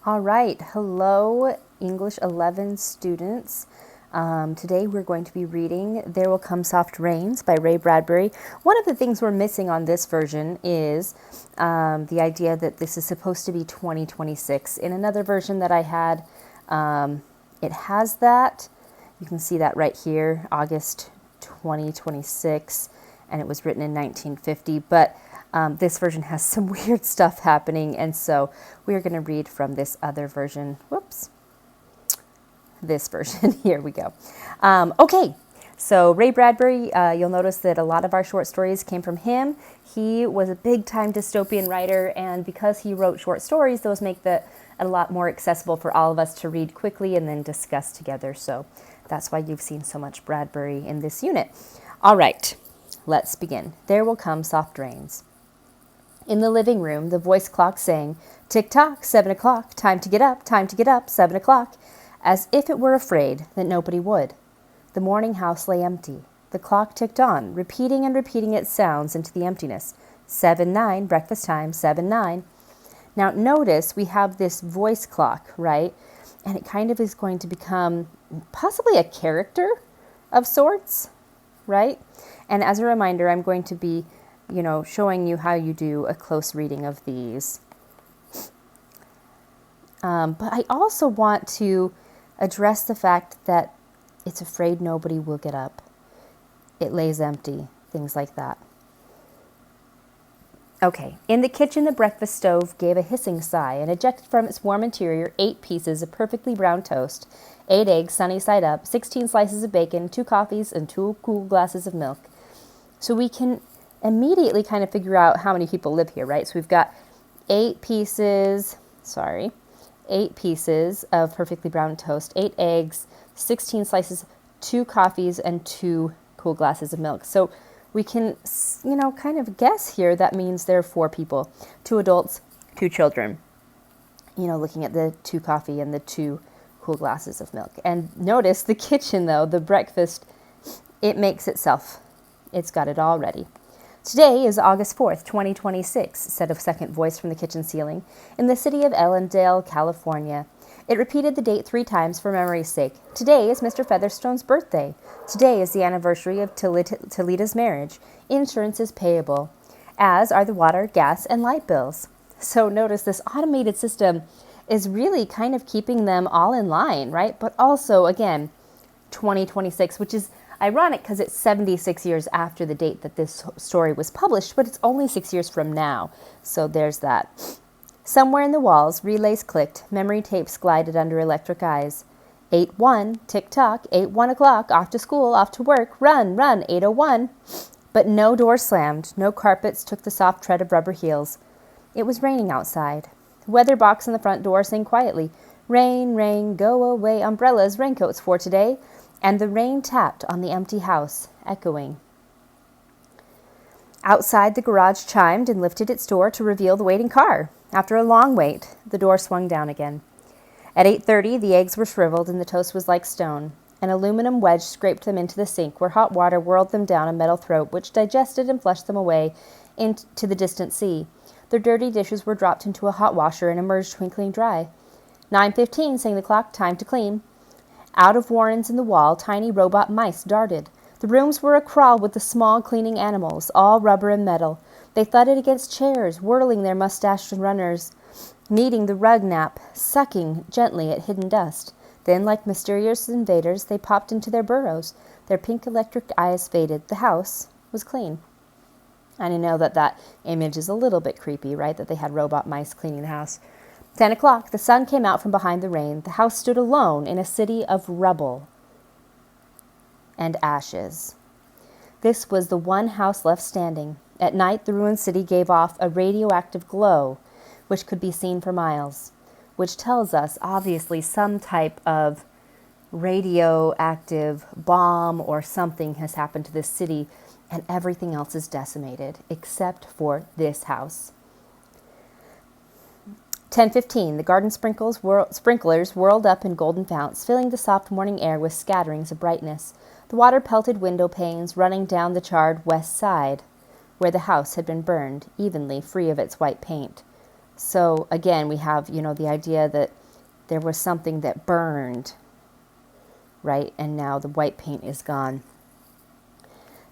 All right, hello English 11 students. Today we're going to be reading There Will Come Soft Rains by Ray Bradbury. One of the things we're missing on this version is the idea that this is supposed to be 2026. In another version that I had, it has that. You can see that right here, August 2026, and it was written in 1950, but this version has some weird stuff happening, and so we're going to read from this other version. Whoops. This version. Here we go. Okay, so Ray Bradbury, you'll notice that a lot of our short stories came from him. He was a big-time dystopian writer, and because he wrote short stories, those make that a lot more accessible for all of us to read quickly and then discuss together. So that's why you've seen so much Bradbury in this unit. All right, let's begin. There will come soft rains. In the living room, the voice clock sang, "Tick-tock, 7 o'clock, time to get up, 7 o'clock," as if it were afraid that nobody would. The morning house lay empty. The clock ticked on, repeating and repeating its sounds into the emptiness. 7-9, breakfast time, 7-9. Now notice we have this voice clock, right? And it kind of is going to become possibly a character of sorts, right? And as a reminder, I'm going to be showing you how you do a close reading of these. But I also want to address the fact that it's afraid nobody will get up. It lays empty, things like that. Okay, in the kitchen, the breakfast stove gave a hissing sigh and ejected from its warm interior 8 pieces of perfectly brown toast, 8 eggs sunny side up, 16 slices of bacon, 2 coffees, and 2 cool glasses of milk. So we can immediately kind of figure out how many people live here, right? So we've got 8 pieces of perfectly brown toast, 8 eggs, 16 slices, 2 coffees, and 2 cool glasses of milk. So we can, kind of guess here that means there are 4 people, 2 adults, 2 children, looking at the 2 coffee and the 2 cool glasses of milk. And notice the kitchen, though, the breakfast, it makes itself. It's got it all ready. "Today is August 4th, 2026, said a second voice from the kitchen ceiling, in the city of Ellendale, California. It repeated the date 3 times for memory's sake. "Today is Mr. Featherstone's birthday. Today is the anniversary of Toleda's marriage. Insurance is payable, as are the water, gas, and light bills." So notice this automated system is really kind of keeping them all in line, right? But also, again, 2026, which is ironic because it's 76 years after the date that this story was published, but it's only 6 years from now. So there's that. Somewhere in the walls, relays clicked, memory tapes glided under electric eyes. 8-1, tick-tock, 8-1 o'clock, off to school, off to work, run, 8:01. But no door slammed, no carpets took the soft tread of rubber heels. It was raining outside. The weather box on the front door sang quietly, "Rain, rain, go away, umbrellas, raincoats for today." And the rain tapped on the empty house, echoing. Outside, the garage chimed and lifted its door to reveal the waiting car. After a long wait, the door swung down again. At 8:30, the eggs were shriveled and the toast was like stone. An aluminum wedge scraped them into the sink, where hot water whirled them down a metal throat, which digested and flushed them away into the distant sea. Their dirty dishes were dropped into a hot washer and emerged twinkling dry. 9:15, sang the clock, time to clean. Out of warrens in the wall, tiny robot mice darted. The rooms were acrawl with the small cleaning animals, all rubber and metal. They thudded against chairs, whirling their mustached runners, kneading the rug nap, sucking gently at hidden dust. Then, like mysterious invaders, they popped into their burrows. Their pink electric eyes faded. The house was clean. And I know that image is a little bit creepy, right? That they had robot mice cleaning the house. 10 o'clock, the sun came out from behind the rain. The house stood alone in a city of rubble and ashes. This was the one house left standing. At night, the ruined city gave off a radioactive glow, which could be seen for miles, which tells us, obviously, some type of radioactive bomb or something has happened to this city, and everything else is decimated, except for this house. 10:15, the garden sprinklers whirled up in golden founts, filling the soft morning air with scatterings of brightness. The water pelted window panes running down the charred west side, where the house had been burned, evenly, free of its white paint. So again, we have, the idea that there was something that burned, right? And now the white paint is gone.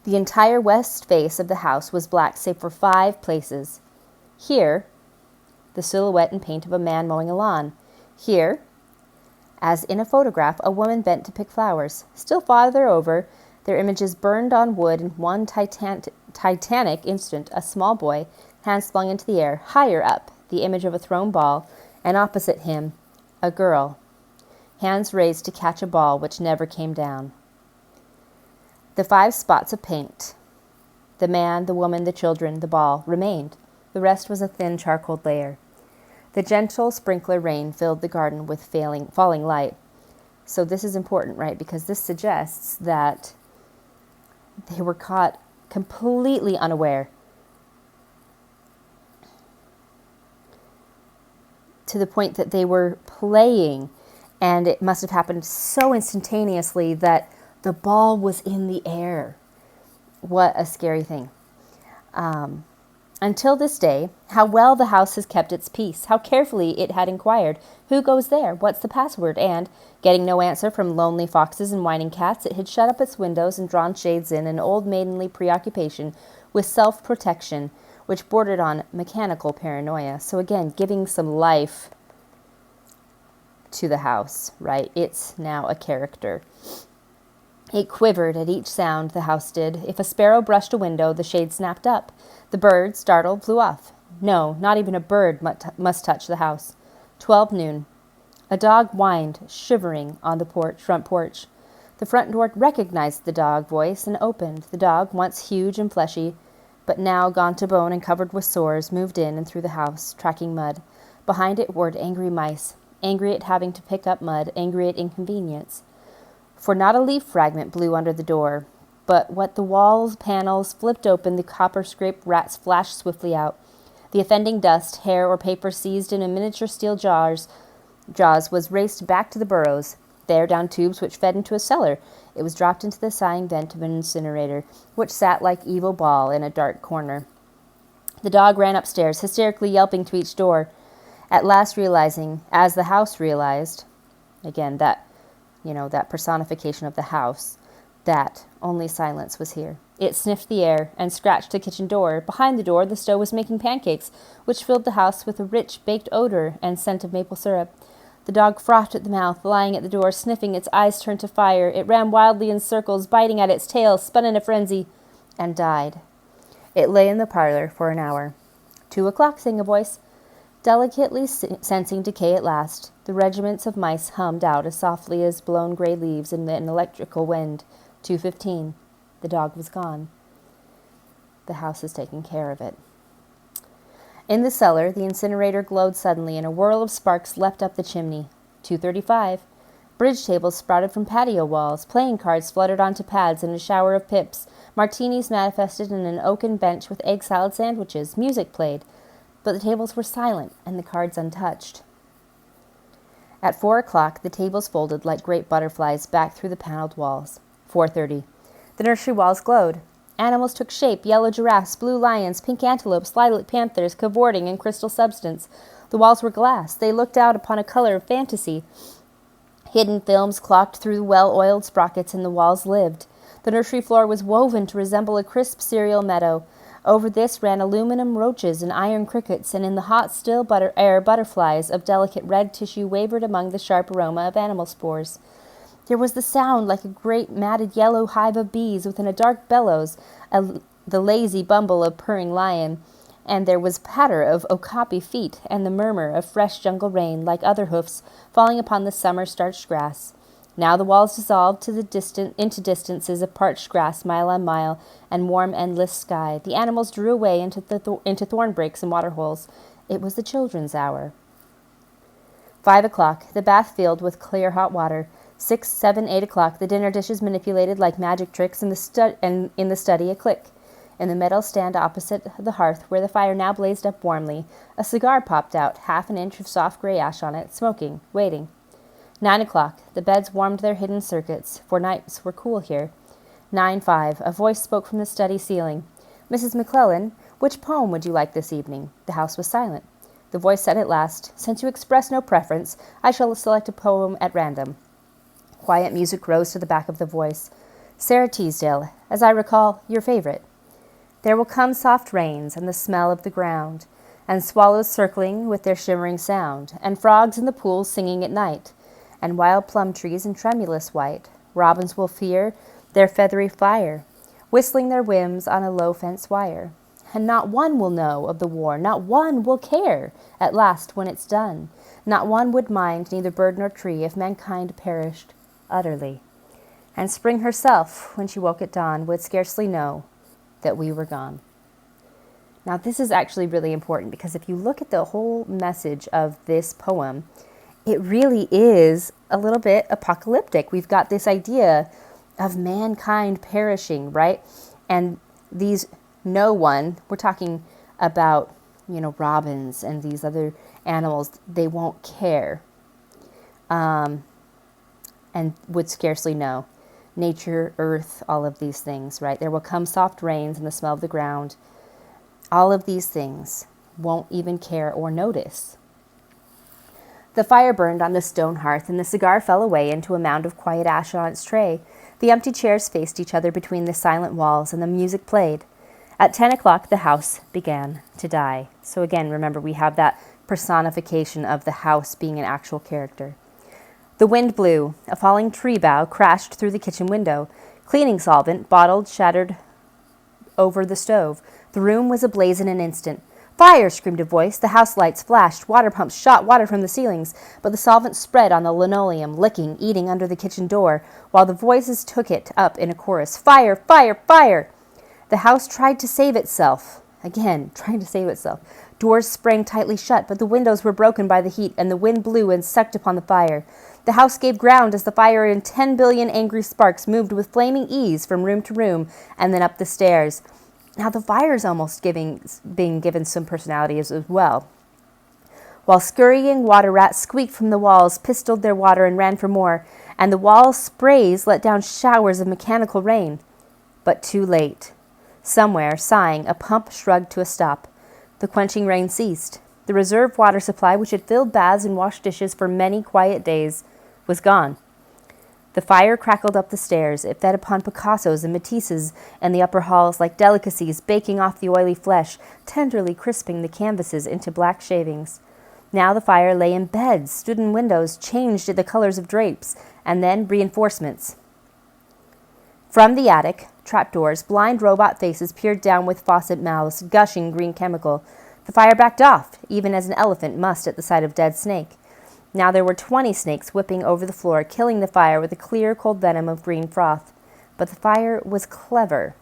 The entire west face of the house was black, save for 5 places. Here, the silhouette and paint of a man mowing a lawn. Here, as in a photograph, a woman bent to pick flowers. Still farther over, their images burned on wood in one titanic instant. A small boy, hands flung into the air. Higher up, the image of a thrown ball, and opposite him, a girl, hands raised to catch a ball which never came down. The 5 spots of paint, the man, the woman, the children, the ball, remained. The rest was a thin charcoal layer. The gentle sprinkler rain filled the garden with falling light. So this is important, right? Because this suggests that they were caught completely unaware, to the point that they were playing, and it must have happened so instantaneously that the ball was in the air. What a scary thing. Until this day, how well the house has kept its peace, how carefully it had inquired, who goes there, what's the password, and, getting no answer from lonely foxes and whining cats, it had shut up its windows and drawn shades in an old maidenly preoccupation with self-protection, which bordered on mechanical paranoia. So again, giving some life to the house, right? It's now a character. It quivered at each sound, the house did. If a sparrow brushed a window, the shade snapped up. The bird, startled, flew off. No, not even a bird must touch the house. 12 noon. A dog whined, shivering, on the front porch. The front door recognized the dog voice and opened. The dog, once huge and fleshy, but now gone to bone and covered with sores, moved in and through the house, tracking mud. Behind it whirred angry mice, angry at having to pick up mud, angry at inconvenience. For not a leaf fragment blew under the door, but what the walls panels flipped open, the copper-scraped rats flashed swiftly out. The offending dust, hair, or paper seized in a miniature steel jaws was raced back to the burrows. There, down tubes which fed into a cellar, it was dropped into the sighing vent of an incinerator, which sat like evil ball in a dark corner. The dog ran upstairs, hysterically yelping to each door, at last realizing, as the house realized, again, that personification of the house, that only silence was here. It sniffed the air and scratched the kitchen door. Behind the door, the stove was making pancakes, which filled the house with a rich baked odor and scent of maple syrup. The dog frothed at the mouth, lying at the door, sniffing, its eyes turned to fire. It ran wildly in circles, biting at its tail, spun in a frenzy, and died. It lay in the parlor for an hour. 2 o'clock, sang a voice. Delicately sensing decay at last, the regiments of mice hummed out as softly as blown gray leaves in an electrical wind. 2:15. The dog was gone. The house is taking care of it. In the cellar, the incinerator glowed suddenly, and a whirl of sparks leapt up the chimney. 2:35. Bridge tables sprouted from patio walls. Playing cards fluttered onto pads in a shower of pips. Martinis manifested in an oaken bench with egg salad sandwiches. Music played, but the tables were silent and the cards untouched. At 4 o'clock, the tables folded like great butterflies back through the paneled walls. 4:30. The nursery walls glowed. Animals took shape, yellow giraffes, blue lions, pink antelopes, lilac panthers, cavorting in crystal substance. The walls were glass. They looked out upon a color of fantasy. Hidden films clocked through well-oiled sprockets, and the walls lived. The nursery floor was woven to resemble a crisp cereal meadow. Over this ran aluminum roaches and iron crickets, and in the hot, still air butterflies of delicate red tissue wavered among the sharp aroma of animal spores. There was the sound like a great matted yellow hive of bees within a dark bellows, the lazy bumble of purring lion, and there was patter of okapi feet and the murmur of fresh jungle rain like other hoofs falling upon the summer-starched grass. Now the walls dissolved into distances of parched grass mile on mile and warm, endless sky. The animals drew away into thorn breaks and waterholes. It was the children's hour. 5 o'clock, the bath filled with clear hot water. 6, 7, 8 o'clock, the dinner dishes manipulated like magic tricks, and in the study a click. In the metal stand opposite the hearth, where the fire now blazed up warmly, a cigar popped out, half an inch of soft gray ash on it, smoking, waiting. 9 o'clock, the beds warmed their hidden circuits, for nights were cool here. 9:05, a voice spoke from the study ceiling. "Mrs. McClellan, which poem would you like this evening?" The house was silent. The voice said at last, "Since you express no preference, I shall select a poem at random." Quiet music rose to the back of the voice. "Sarah Teasdale, as I recall, your favorite." There will come soft rains and the smell of the ground, and swallows circling with their shimmering sound, and frogs in the pools singing at night, and wild plum trees in tremulous white. Robins will fear their feathery fire, whistling their whims on a low fence wire. And not one will know of the war, not one will care, at last when it's done. Not one would mind, neither bird nor tree, if mankind perished utterly. And spring herself, when she woke at dawn, would scarcely know that we were gone. Now, this is actually really important because if you look at the whole message of this poem, it really is a little bit apocalyptic. We've got this idea of mankind perishing, right? And these no one, we're talking about, robins and these other animals, they won't care and would scarcely know. Nature, earth, all of these things, right? There will come soft rains and the smell of the ground. All of these things won't even care or notice. The fire burned on the stone hearth, and the cigar fell away into a mound of quiet ash on its tray. The empty chairs faced each other between the silent walls, and the music played. At 10 o'clock, the house began to die. So again, remember, we have that personification of the house being an actual character. The wind blew. A falling tree bough crashed through the kitchen window. Cleaning solvent, bottled, shattered over the stove. The room was ablaze in an instant. "Fire!" screamed a voice. The house lights flashed. Water pumps shot water from the ceilings, but the solvent spread on the linoleum, licking, eating under the kitchen door, while the voices took it up in a chorus. "Fire! Fire! Fire!" The house tried to save itself. Again, trying to save itself. Doors sprang tightly shut, but the windows were broken by the heat, and the wind blew and sucked upon the fire. The house gave ground as the fire in 10 billion angry sparks moved with flaming ease from room to room and then up the stairs. Now the fire is almost being given some personality as well. While scurrying water rats squeaked from the walls, pistoled their water and ran for more, and the wall sprays let down showers of mechanical rain. But too late. Somewhere, sighing, a pump shrugged to a stop. The quenching rain ceased. The reserve water supply, which had filled baths and washed dishes for many quiet days, was gone. The fire crackled up the stairs. It fed upon Picassos and Matisses in the upper halls like delicacies, baking off the oily flesh, tenderly crisping the canvases into black shavings. Now the fire lay in beds, stood in windows, changed the colors of drapes, and then reinforcements. From the attic, trapdoors, blind robot faces peered down with faucet mouths, gushing green chemical. The fire backed off, even as an elephant must at the sight of dead snake. Now there were 20 snakes whipping over the floor, killing the fire with a clear, cold venom of green froth. But the fire was clever.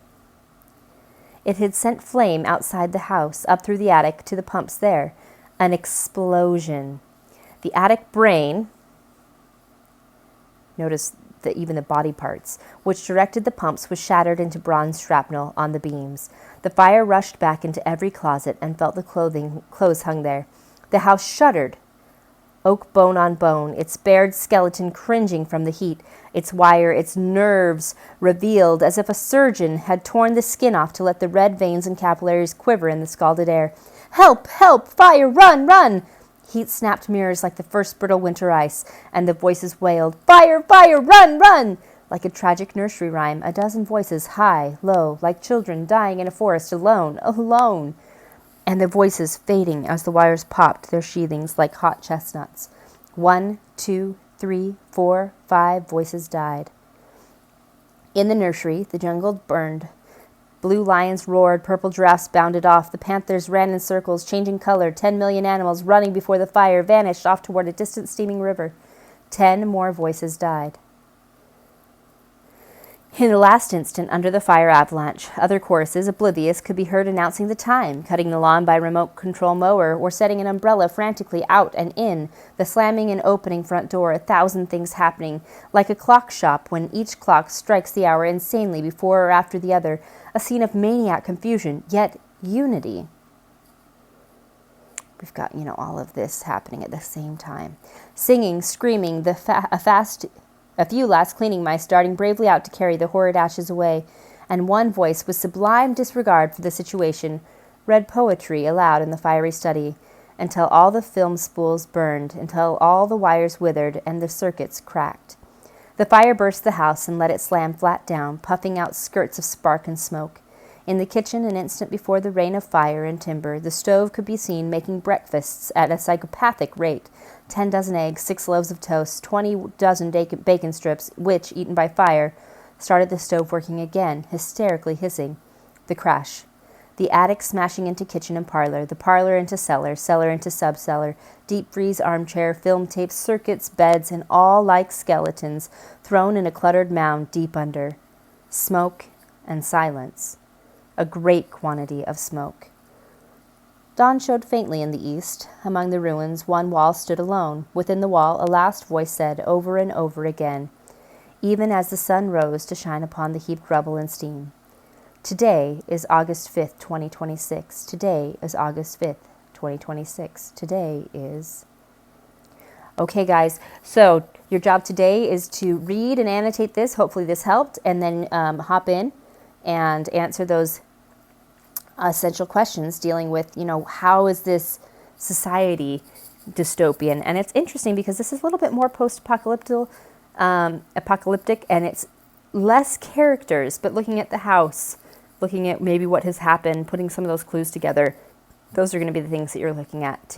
It had sent flame outside the house, up through the attic to the pumps there. An explosion. The attic brain, notice that even the body parts, which directed the pumps, was shattered into bronze shrapnel on the beams. The fire rushed back into every closet and felt the clothes hung there. The house shuddered. Oak bone on bone, its bared skeleton cringing from the heat, its wire, its nerves revealed as if a surgeon had torn the skin off to let the red veins and capillaries quiver in the scalded air. "Help! Help! Fire! Run! Run!" Heat snapped mirrors like the first brittle winter ice, and the voices wailed, "Fire! Fire! Run! Run!" Like a tragic nursery rhyme, a dozen voices, high, low, like children dying in a forest, alone, alone. And the voices fading as the wires popped their sheathings like hot chestnuts. 1, 2, 3, 4, 5 voices died. In the nursery, the jungle burned. Blue lions roared, purple giraffes bounded off, the panthers ran in circles, changing color. 10 million animals running before the fire vanished off toward a distant steaming river. 10 more voices died. In the last instant, under the fire avalanche, other choruses, oblivious, could be heard announcing the time, cutting the lawn by remote control mower, or setting an umbrella frantically out and in, the slamming and opening front door, 1,000 things happening, like a clock shop when each clock strikes the hour insanely before or after the other, a scene of maniac confusion, yet unity. We've got, all of this happening at the same time. Singing, screaming, a few last cleaning mice darting bravely out to carry the horrid ashes away, and one voice with sublime disregard for the situation read poetry aloud in the fiery study. until all the film spools burned, until all the wires withered and the circuits cracked. The fire burst the house and let it slam flat down, puffing out skirts of spark and smoke. In the kitchen, an instant before the rain of fire and timber, the stove could be seen making breakfasts at a psychopathic rate. 10 dozen eggs, 6 loaves of toast, 20 dozen bacon strips, which, eaten by fire, started the stove working again, hysterically hissing. The crash. The attic smashing into kitchen and the parlor into cellar, cellar into subcellar, deep freeze armchair, film tapes, circuits, beds, and all like skeletons thrown in a cluttered mound deep under. Smoke and silence. A great quantity of smoke. Dawn showed faintly in the east. Among the ruins, one wall stood alone. Within the wall, a last voice said over and over again, even as the sun rose to shine upon the heaped rubble and steam, "Today is August 5th, 2026. Today is August 5th, 2026. Today is..." Okay, guys, so your job today is to read and annotate this. Hopefully this helped, and then hop in and answer those essential questions dealing with, how is this society dystopian? And it's interesting because this is a little bit more post-apocalyptic, and it's less characters, but looking at the house, looking at maybe what has happened, putting some of those clues together. Those are going to be the things that you're looking at